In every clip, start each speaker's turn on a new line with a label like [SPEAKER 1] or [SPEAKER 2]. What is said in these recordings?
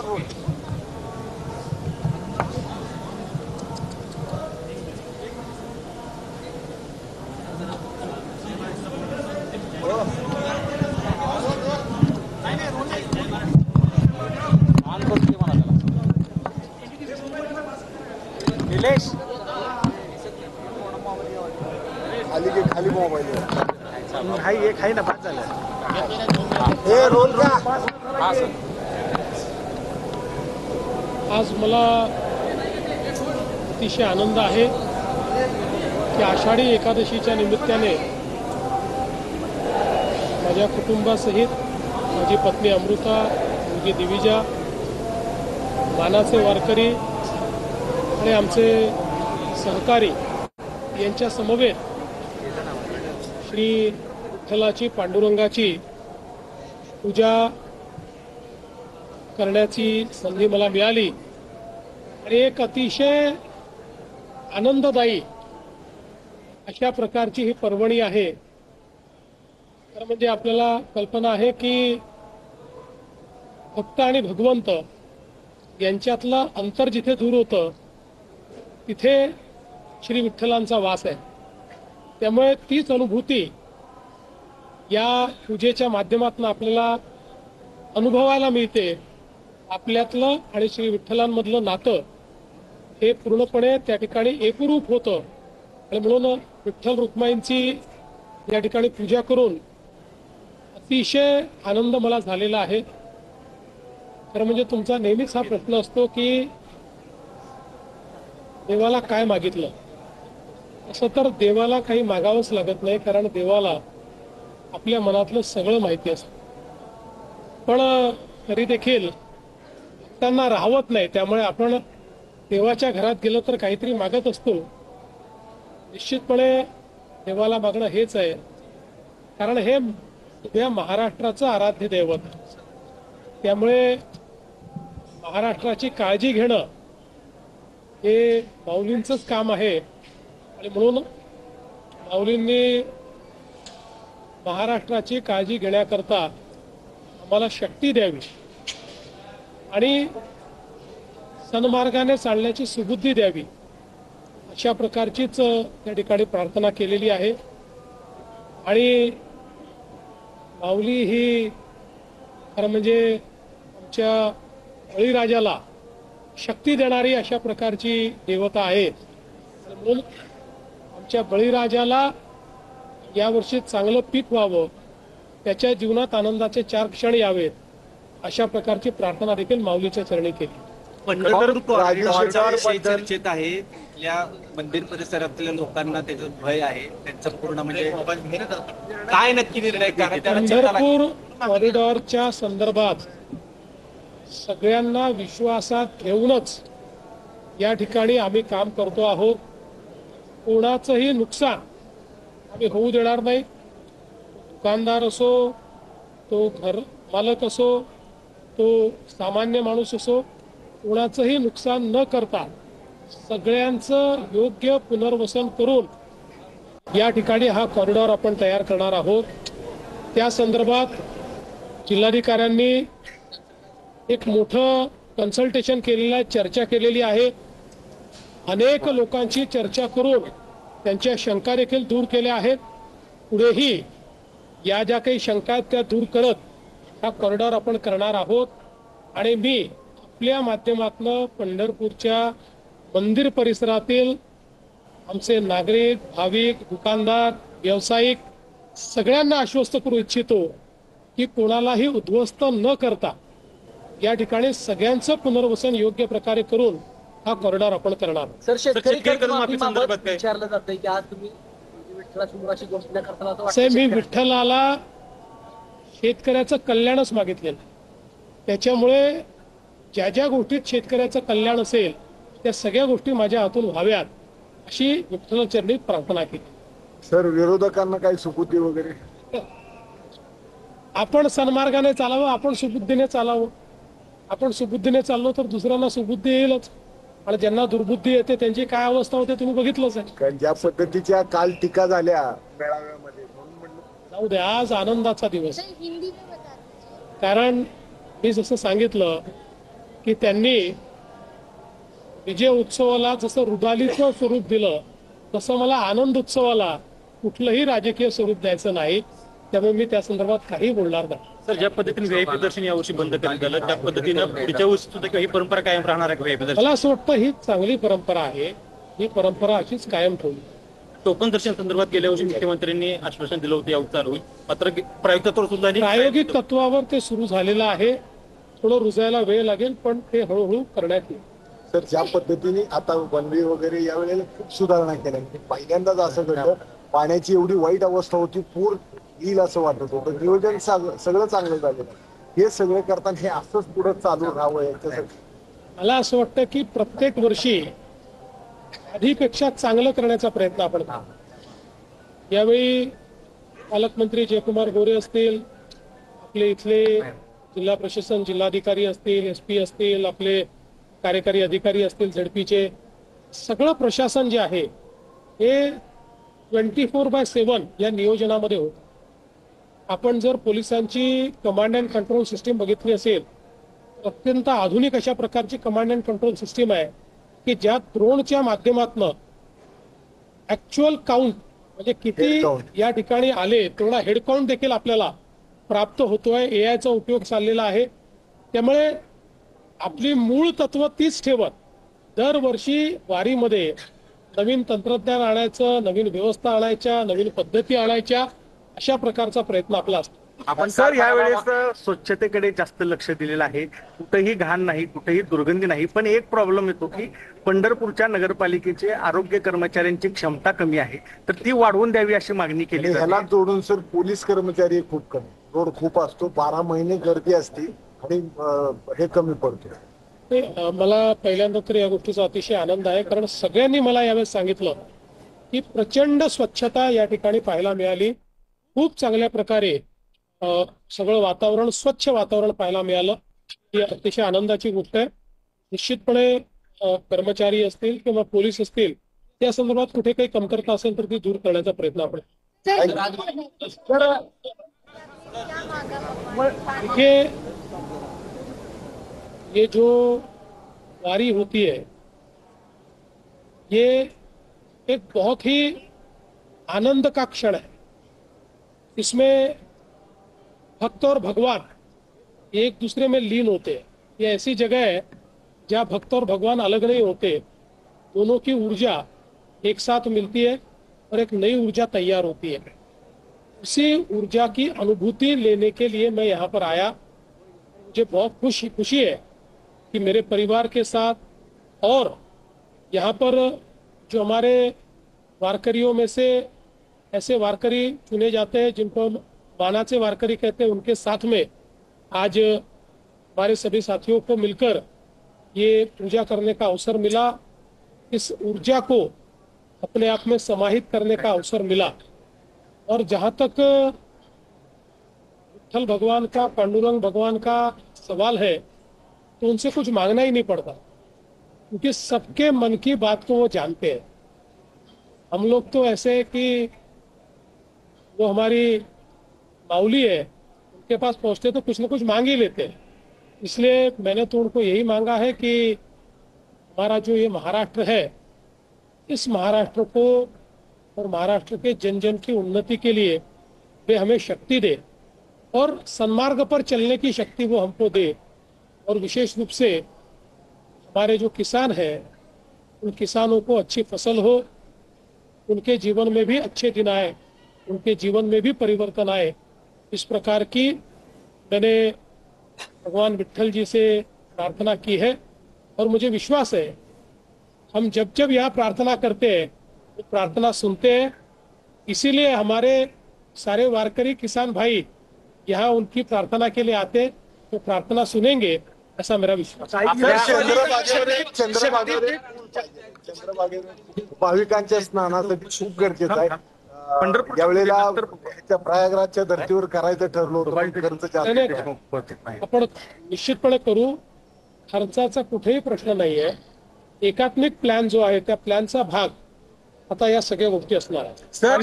[SPEAKER 1] निलेश
[SPEAKER 2] खाली मोबाईल
[SPEAKER 1] हाय ना बाद झालं
[SPEAKER 2] हे रोल का
[SPEAKER 3] आज मला अतिशय आनंद आहे की आषाढी एकादशीच्या निमित्ताने माझ्या कुटुंबासहित माझी पत्नी अमृता, मुलगी दिविजा, मानाचे वारकरी आणि आमचे सहकारी यांच्या समवेत श्री विठ्ठलाची पांडुरंगाची पूजा करण्याची संधी मला मिळाली आणि एक अतिशय आनंददायी अशा प्रकारची ही पर्वणी आहे। तर म्हणजे आपल्याला कल्पना आहे की भक्त आणि भगवंत यांच्यातलं अंतर जिथे दूर होतं तिथे श्री विठ्ठलांचा वास आहे। त्यामुळे तीच अनुभूती या पूजेच्या माध्यमातून आपल्याला अनुभवायला मिळते। आपल्यातलं आणि श्री विठ्ठलांमधलं नातं हे पूर्णपणे त्या ठिकाणी एकरूप होतं आणि म्हणून विठ्ठल रुक्माईंची या ठिकाणी पूजा करून अतिशय आनंद मला झालेला आहे। खरं म्हणजे तुमचा नेहमीच हा प्रश्न असतो की देवाला काय मागितलं। असं तर देवाला काही मागावंच लागत नाही, कारण देवाला आपल्या मनातलं सगळं माहिती असतं। पण तरी देखील त्यांना राहवत नाही, त्यामुळे आपण देवाच्या घरात गेलो तर काहीतरी मागत असतो। निश्चितपणे देवाला मागणं हेच आहे, कारण हे उद्या महाराष्ट्राचं आराध्य दैवत आहे। त्यामुळे महाराष्ट्राची काळजी घेणं हे माऊलींचंच काम आहे आणि म्हणून माऊलींनी महाराष्ट्राची काळजी घेण्याकरता आम्हाला शक्ती द्यावी आणि सन्मार्गाने चालण्याची सुबुद्धी द्यावी, अशा प्रकारचीच त्या ठिकाणी प्रार्थना केलेली आहे। आणि माऊली ही खरं म्हणजे आमच्या बळीराजाला शक्ती देणारी अशा प्रकारची देवता आहे। म्हणून आमच्या बळीराजाला यावर्षी चांगलं पीक व्हावं, त्याच्या जीवनात आनंदाचे 4 क्षण यावेत, अशा प्रकारची प्रार्थना देखील माऊलीच्या चरणी केली।
[SPEAKER 1] चर्चेत आहे, इथल्या मंदिर परिसरातल्या लोकांना त्याचं भय आहे, त्यांचं पूर्ण म्हणजे काय नक्की निर्णय
[SPEAKER 3] पंढरपूर कॉरिडॉरच्या संदर्भात सगळ्यांना विश्वासात घेऊनच या ठिकाणी आम्ही काम करतो आहोत। कोणाचंही नुकसान आम्ही होऊ देणार नाही। दुकानदार असो, तो घर मालक असो, तो सामान्य माणूस असो, कोणाचंही नुकसान न करता सगळ्यांचं योग्य पुनर्वसन करून या ठिकाणी हा कॉरिडॉर आपण तयार करणार आहोत। त्या संदर्भात जिल्हाधिकाऱ्यांनी एक मोठं कन्सल्टेशन केलेलं आहे, चर्चा केलेली आहे। अनेक लोकांची चर्चा करून त्यांच्या शंका देखील दूर केल्या आहेत। पुढेही या ज्या काही शंका आहेत त्या दूर करत हा कॉरिडॉर आपण करणार आहोत। आणि मी आपल्या माध्यमातून पंढरपूरच्या मंदिर परिसरातील आमचे नागरिक, भाविक, दुकानदार, व्यावसायिक सगळ्यांना आश्वस्त करू इच्छितो की कोणालाही उद्ध्वस्त न करता या ठिकाणी सगळ्यांचं पुनर्वसन योग्य प्रकारे करून हा कॉरिडॉर आपण करणार।
[SPEAKER 4] सर, शेतकरी कर्जमाफीबाबत विचारलं जातंय की आज तुम्ही विठ्ठलाची गोष्ट न करताना
[SPEAKER 3] मी विठ्ठलाला शेतकऱ्याचं कल्याणच मागितलेलं, त्याच्यामुळे ज्या ज्या गोष्टीत शेतकऱ्याचं कल्याण असेल त्या सगळ्या गोष्टी माझ्या हातून व्हाव्यात अशी विठ्ठलाचरणी प्रार्थना केली।
[SPEAKER 2] सर, विरोधकांना काही सुबुद्धी वगैरे
[SPEAKER 3] आपण सन्मार्गाने चालावं, आपण सुबुद्धीने चालावं। आपण सुबुद्धीने चाललो तर दुसऱ्यांना सुबुद्धी येईलच, आणि ज्यांना दुर्बुद्धी येते त्यांची काय अवस्था होते तुम्ही बघितलंच आहे।
[SPEAKER 2] कारण ज्या पद्धतीच्या काल टीका झाल्या मेळाव्यामध्ये,
[SPEAKER 3] जाऊ दे, आज आनंदाचा दिवस। कारण मी जसं सांगितलं की त्यांनी विजय उत्सवाला जसं रुदालीचं स्वरूप दिलं तसं मला आनंद उत्सवाला कुठलंही राजकीय स्वरूप द्यायचं नाही. त्यामुळे मी त्या संदर्भात काही बोलणार नाही.
[SPEAKER 5] सर, ज्या पद्धतीने व्हीआयपी दर्शन यावर्षी बंद करण्यात आलं त्या पद्धतीनं पुढच्या वर्षी सुद्धा ही परंपरा कायम राहणार आहे व्हीआयपी दर्शन?
[SPEAKER 3] मला असं वाटतं ही चांगली परंपरा आहे. ही परंपरा अशीच कायम ठेवली.
[SPEAKER 5] टोकन दर्शन संदर्भात गेल्या वर्षी मुख्यमंत्र्यांनी आश्वासन दिलं होतं यावर चालू होईल, मात्र प्रायोगिक तत्वावर सुद्धा
[SPEAKER 3] प्रायोगिक तत्वावर ते सुरू झालेलं आहे. थोडं रुजायला वेळ लागेल पण ते हळूहळू करण्यात येईल.
[SPEAKER 2] सर, ज्या पद्धतीने आता वनवे वगैरे या वेळेला खूप सुधारणा केल्या. पहिल्यांदाच असं घडलं, पाण्याची एवढी वाईट अवस्था होती, पूर येईल असं वाटत होतं. नियोजन सगळं चांगलं झालेलं. हे सगळं करताना हे असंच पुढे चालू राहावं याच्यासाठी
[SPEAKER 3] मला असं वाटतं की प्रत्येक वर्षी आधीपेक्षा चांगलं करण्याचा प्रयत्न आपण करावा. यावेळी पालकमंत्री जयकुमार गोरे असतील, आपले इथले जिल्हा प्रशासन जिल्हाधिकारी असतील, SP असतील, आपले कार्यकारी अधिकारी असतील, झडपीचे सगळं प्रशासन जे आहे हे 24/7 या नियोजनामध्ये होतं. आपण जर पोलिसांची कमांड अँड कंट्रोल सिस्टीम बघितली असेल, अत्यंत आधुनिक अशा प्रकारची कमांड अँड कंट्रोल सिस्टीम आहे की ज्या ड्रोनच्या माध्यमातून ऍक्च्युअल काउंट म्हणजे किती या ठिकाणी आले तेवढा हेड काउंट देखील आपल्याला प्राप्त होतोय. AI चा उपयोग चाललेला आहे. त्यामुळे आपली मूळ तत्व तीच ठेवत दरवर्षी वारीमध्ये नवीन तंत्रज्ञान आणायचं, नवीन व्यवस्था आणायच्या, नवीन पद्धती आणायच्या, अशा प्रकारचा प्रयत्न आपला असतो.
[SPEAKER 6] आपण सर यावेळेस स्वच्छतेकडे जास्त लक्ष दिलेलं आहे. कुठेही घाण नाही, कुठेही दुर्गंधी नाही. पण एक प्रॉब्लेम येतो की पंढरपूरच्या नगरपालिकेचे आरोग्य कर्मचाऱ्यांची क्षमता कमी आहे, तर ती वाढवून द्यावी अशी मागणी केली.
[SPEAKER 2] ह्याला जोडून सर पोलीस कर्मचारी खूप कमी, लोड खूप असतो, 12 महिने गर्दी असते आणि हे कमी पडतो.
[SPEAKER 3] मला पहिल्यांदा तर या गोष्टीचा अतिशय आनंद आहे, कारण सगळ्यांनी मला यावेळेस सांगितलं की प्रचंड स्वच्छता या ठिकाणी पाहायला मिळाली. खूप चांगल्या प्रकारे सगळं वातावरण, स्वच्छ वातावरण पाहायला मिळालं. ही अतिशय आनंदाची गोष्ट आहे. निश्चितपणे कर्मचारी असतील किंवा पोलीस असतील त्या संदर्भात कुठे काही कमतरता असेल तर ती दूर करण्याचा प्रयत्न आपण. ये जो वारी होती है ये एक बहुत ही आनंद का क्षण है. इसमें भक्त और भगवान एक दूसरे में लीन होते हैं. ये ऐसी जगह है जहाँ भक्त और भगवान अलग नहीं होते, दोनों की ऊर्जा एक साथ मिलती है और एक नई ऊर्जा तैयार होती है. उसी ऊर्जा की अनुभूति लेने के लिए मैं यहाँ पर आया. मुझे बहुत खुशी है कि मेरे परिवार के साथ और यहाँ पर जो हमारे वारकरियों में से ऐसे वारकरी चुने जाते हैं जिनको हम मानाचे वारकरी कहते हैं, उनके साथ में आज हमारे सभी साथियों को मिलकर ये पूजा करने का अवसर मिला. इस ऊर्जा को अपने आप में समाहित करने का अवसर मिला. और जहाँ तक विठ्ठल भगवान का, पांडुरंग भगवान का सवाल है तो उनसे कुछ मांगना ही नहीं पड़ता, क्योंकि सबके मन की बात को वो जानते हैं. हम लोग तो ऐसे है कि वो हमारी माऊली है, उनके पास पहुंचते तो कुछ ना कुछ मांग ही लेते हैं. इसलिए मैंने तो उनको यही मांगा है कि हमारा जो ये महाराष्ट्र है, इस महाराष्ट्र को और महाराष्ट्र के जन जन की उन्नति के लिए वे हमें शक्ति दे और सन्मार्ग पर चलने की शक्ति वो हमको दे. और विशेष रूप से हमारे जो किसान हैं, उन किसानों को अच्छी फसल हो, उनके जीवन में भी अच्छे दिन आए, उनके जीवन में भी परिवर्तन आए, इस प्रकार की मैंने भगवान विट्ठल जी से प्रार्थना की है. और मुझे विश्वास है हम जब जब यहाँ प्रार्थना करते हैं तो प्रार्थना सुनते हैं. इसीलिए हमारे सारे वारकरी किसान भाई यहाँ उनकी प्रार्थना के लिए आते हैं, तो प्रार्थना सुनेंगे ऐसा मेरा विश्वास है.
[SPEAKER 2] चंद्रभागेवर भाविकांच्या स्नानासाठी खूप गरजेचं आहे. यावेळेला प्रयागराजच्या धर्तीवर करायचं ठरलो होतं, पण खर्च जास्त
[SPEAKER 3] आपण निश्चितपणे करू. खर्चाचा कुठेही प्रश्न नाहीये. एकात्मिक प्लॅन जो आहे त्या प्लॅनचा भाग आता या सगळ्या गोष्टी असणार आहेत.
[SPEAKER 6] सर,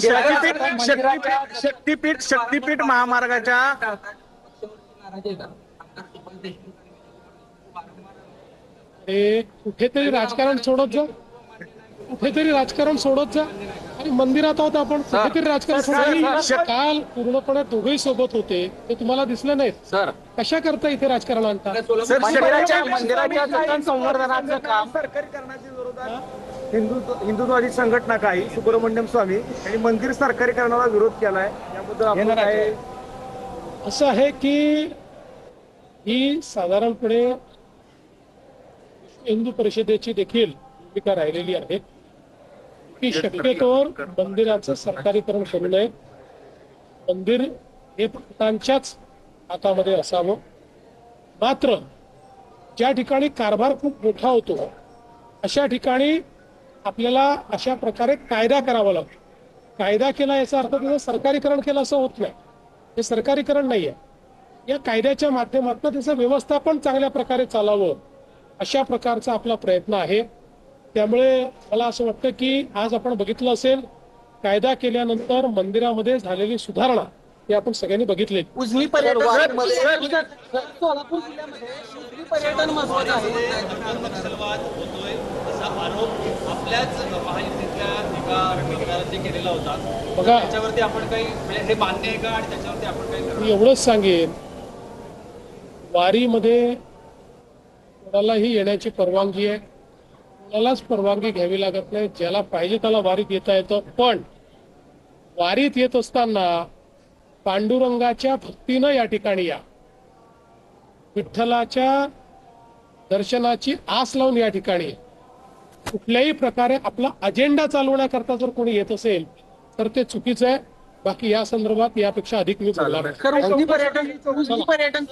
[SPEAKER 6] शक्तीपीठ महामार्गाच्या
[SPEAKER 3] ते कुठेतरी राजकारण सोडत जा, कुठेतरी राजकारण सोडत जा. आणि मंदिरात आहोत आपण, कुठेतरी राजकारण सोडत जा. काल पूर्णपणे दोघेही सोबत होते, ते तुम्हाला दिसले नाहीत.
[SPEAKER 4] सर
[SPEAKER 3] कशा करता इथे राजकारण आणता?
[SPEAKER 4] मंदिराच्या संवर्धनाचं काम
[SPEAKER 6] सरकारी करण्याच्या विरोधात हिंदुत्ववादी संघटना काही सुब्रमण्यम स्वामी यांनी मंदिर सरकारी करण्याला विरोध केलाय. याबद्दल आपण काय
[SPEAKER 3] असं आहे की ही साधारणपणे हिंदू परिषदेची देखील भूमिका राहिलेली आहे की शक्यतोवर मंदिराचं सरकारीकरण करू नये. मंदिर हे भक्तांच्याच हातामध्ये असावं. मात्र ज्या ठिकाणी कारभार खूप मोठा होतो अशा ठिकाणी आपल्याला अशा प्रकारे कायदा करावा लागतो. कायदा केला याचा अर्थ त्याचं सरकारीकरण केलं असं होत नाही. हे सरकारीकरण नाही आहे. या कायद्याच्या माध्यमातून त्याचं व्यवस्थापन चांगल्या प्रकारे चालावं अशा प्रकारचा आपला प्रयत्न आहे. त्यामुळे मला असं वाटतं की आज आपण बघितलं असेल, कायदा केल्यानंतर मंदिरामध्ये झालेली सुधारणा हे आपण सगळ्यांनी बघितली.
[SPEAKER 4] उजनी पर्यटन सोलापूर जिल्ह्यामध्ये उजनी पर्यटन महत्वाचं आहे.
[SPEAKER 1] नक्षलवाद होतोय असा आरोप आपल्याच महायुतीतल्या एका रणनीतिकारांनी केलेला होता.
[SPEAKER 3] बघा,
[SPEAKER 1] त्याच्यावरती आपण काही म्हणजे हे मान्य आहे का आणि त्याच्यावरती आपण काही करणार?
[SPEAKER 3] मी एवढंच सांगेन, वारीमध्ये कोणालाही येण्याची परवानगी आहे, कोणालाच परवानगी घ्यावी लागत नाही. ज्याला पाहिजे त्याला वारीत येता येतं. पण वारीत येत असताना पांडुरंगाच्या भक्तीनं या ठिकाणी या, विठ्ठलाच्या दर्शनाची आस लावून या ठिकाणी या. कुठल्याही प्रकारे आपला अजेंडा चालवण्याकरता जर कोणी येत असेल तर ते चुकीचं आहे. बाकी या संदर्भात यापेक्षा अधिक मी बोलणार नाही.
[SPEAKER 4] उजनी पर्यटन